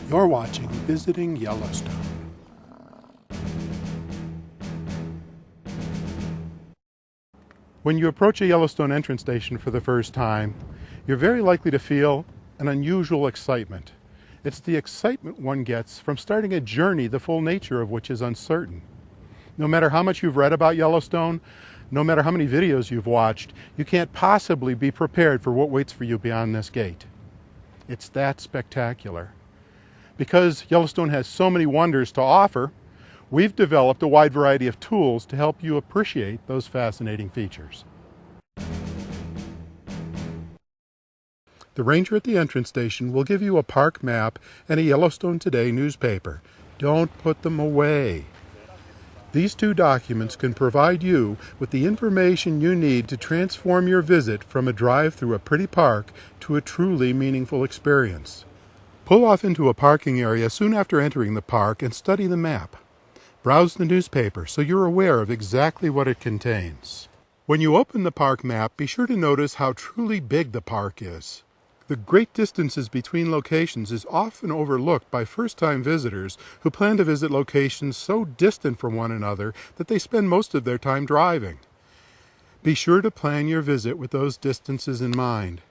You're watching Visiting Yellowstone. When you approach a Yellowstone entrance station for the first time, you're very likely to feel an unusual excitement. It's the excitement one gets from starting a journey the full nature of which is uncertain. No matter how much you've read about Yellowstone, no matter how many videos you've watched, you can't possibly be prepared for what waits for you beyond this gate. It's that spectacular. Because Yellowstone has so many wonders to offer, we've developed a wide variety of tools to help you appreciate those fascinating features. The ranger at the entrance station will give you a park map and a Yellowstone Today newspaper. Don't put them away. These two documents can provide you with the information you need to transform your visit from a drive through a pretty park to a truly meaningful experience. Pull off into a parking area soon after entering the park and study the map. Browse the newspaper so you're aware of exactly what it contains. When you open the park map, be sure to notice how truly big the park is. The great distances between locations is often overlooked by first-time visitors who plan to visit locations so distant from one another that they spend most of their time driving. Be sure to plan your visit with those distances in mind.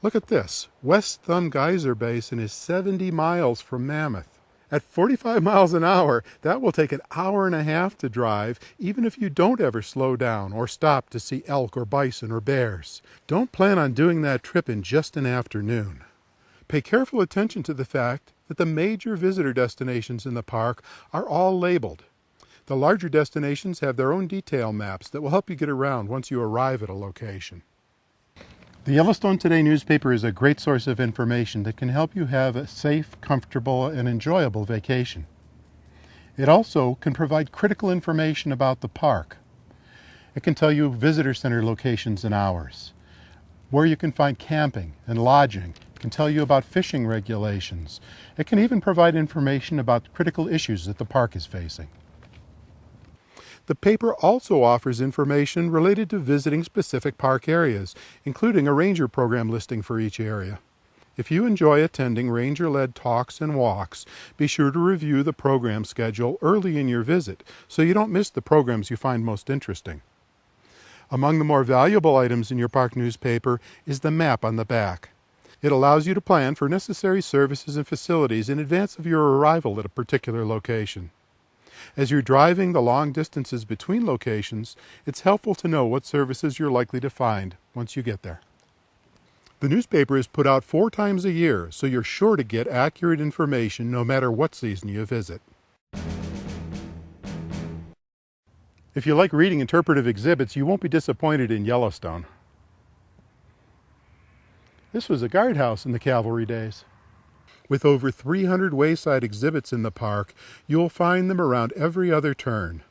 Look at this. West Thumb Geyser Basin is 70 miles from Mammoth. At 45 miles an hour, that will take an hour and a half to drive, even if you don't ever slow down or stop to see elk or bison or bears. Don't plan on doing that trip in just an afternoon. Pay careful attention to the fact that the major visitor destinations in the park are all labeled. The larger destinations have their own detail maps that will help you get around once you arrive at a location. The Yellowstone Today newspaper is a great source of information that can help you have a safe, comfortable, and enjoyable vacation. It also can provide critical information about the park. It can tell you visitor center locations and hours, where you can find camping and lodging. It can tell you about fishing regulations. It can even provide information about critical issues that the park is facing. The paper also offers information related to visiting specific park areas, including a ranger program listing for each area. If you enjoy attending ranger-led talks and walks, be sure to review the program schedule early in your visit so you don't miss the programs you find most interesting. Among the more valuable items in your park newspaper is the map on the back. It allows you to plan for necessary services and facilities in advance of your arrival at a particular location. As you're driving the long distances between locations, it's helpful to know what services you're likely to find once you get there. The newspaper is put out 4 times a year, so you're sure to get accurate information no matter what season you visit. If you like reading interpretive exhibits, you won't be disappointed in Yellowstone. This was a guardhouse in the cavalry days. With over 300 wayside exhibits in the park, you'll find them around every other turn.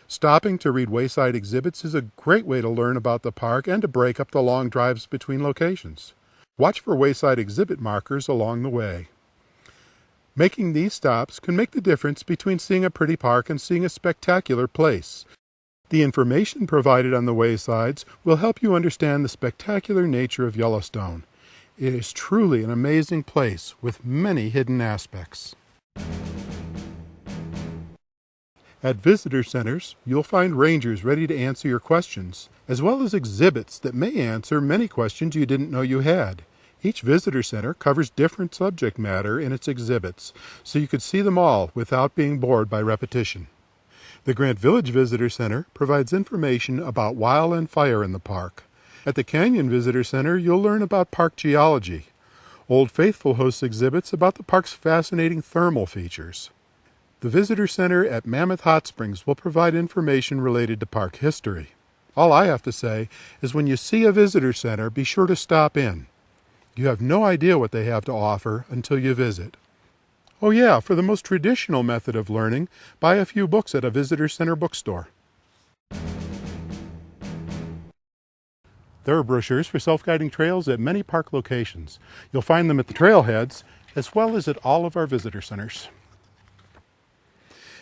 Stopping to read wayside exhibits is a great way to learn about the park and to break up the long drives between locations. Watch for wayside exhibit markers along the way. Making these stops can make the difference between seeing a pretty park and seeing a spectacular place. The information provided on the waysides will help you understand the spectacular nature of Yellowstone. It is truly an amazing place with many hidden aspects. At visitor centers, you'll find rangers ready to answer your questions, as well as exhibits that may answer many questions you didn't know you had. Each visitor center covers different subject matter in its exhibits, so you could see them all without being bored by repetition. The Grant Village Visitor Center provides information about wildland fire in the park. At the Canyon Visitor Center, you'll learn about park geology. Old Faithful hosts exhibits about the park's fascinating thermal features. The Visitor Center at Mammoth Hot Springs will provide information related to park history. All I have to say is when you see a visitor center, be sure to stop in. You have no idea what they have to offer until you visit. Oh yeah, for the most traditional method of learning, buy a few books at a visitor center bookstore. There are brochures for self-guiding trails at many park locations. You'll find them at the trailheads, as well as at all of our visitor centers.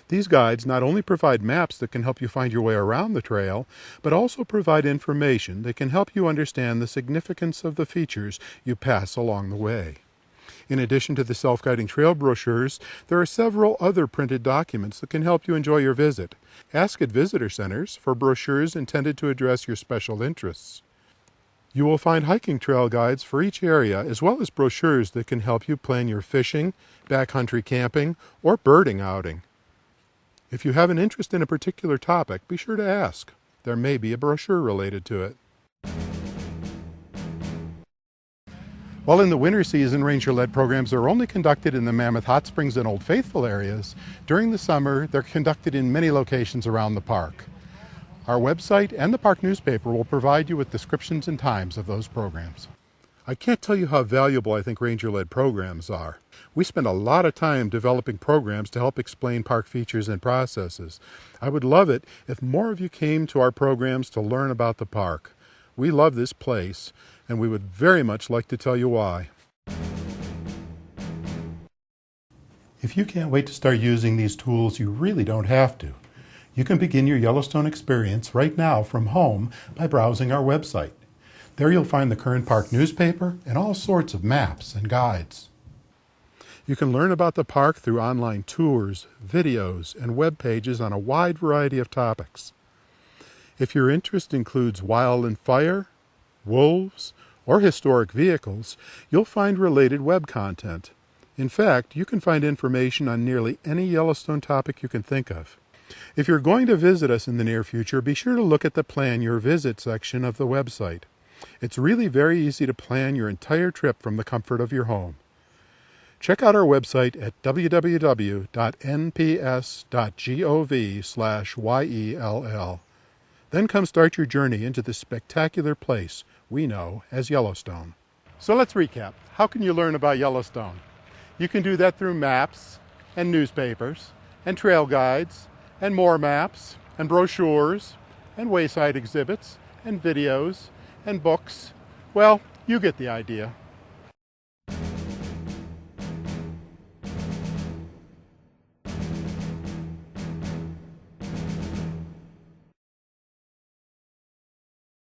These guides not only provide maps that can help you find your way around the trail, but also provide information that can help you understand the significance of the features you pass along the way. In addition to the self-guiding trail brochures, there are several other printed documents that can help you enjoy your visit. Ask at visitor centers for brochures intended to address your special interests. You will find hiking trail guides for each area, as well as brochures that can help you plan your fishing, backcountry camping, or birding outing. If you have an interest in a particular topic, be sure to ask. There may be a brochure related to it. While in the winter season, ranger-led programs are only conducted in the Mammoth Hot Springs and Old Faithful areas, during the summer they're conducted in many locations around the park. Our website and the park newspaper will provide you with descriptions and times of those programs. I can't tell you how valuable I think ranger-led programs are. We spend a lot of time developing programs to help explain park features and processes. I would love it if more of you came to our programs to learn about the park. We love this place, and we would very much like to tell you why. If you can't wait to start using these tools, you really don't have to. You can begin your Yellowstone experience right now from home by browsing our website. There you'll find the current park newspaper and all sorts of maps and guides. You can learn about the park through online tours, videos, and web pages on a wide variety of topics. If your interest includes wild and fire, wolves, or historic vehicles, you'll find related web content. In fact, you can find information on nearly any Yellowstone topic you can think of. If you're going to visit us in the near future, be sure to look at the Plan Your Visit section of the website. It's really very easy to plan your entire trip from the comfort of your home. Check out our website at www.nps.gov/YELL. Then come start your journey into the spectacular place we know as Yellowstone. So let's recap. How can you learn about Yellowstone? You can do that through maps and newspapers and trail guides and more maps and brochures and wayside exhibits and videos and books. Well, you get the idea.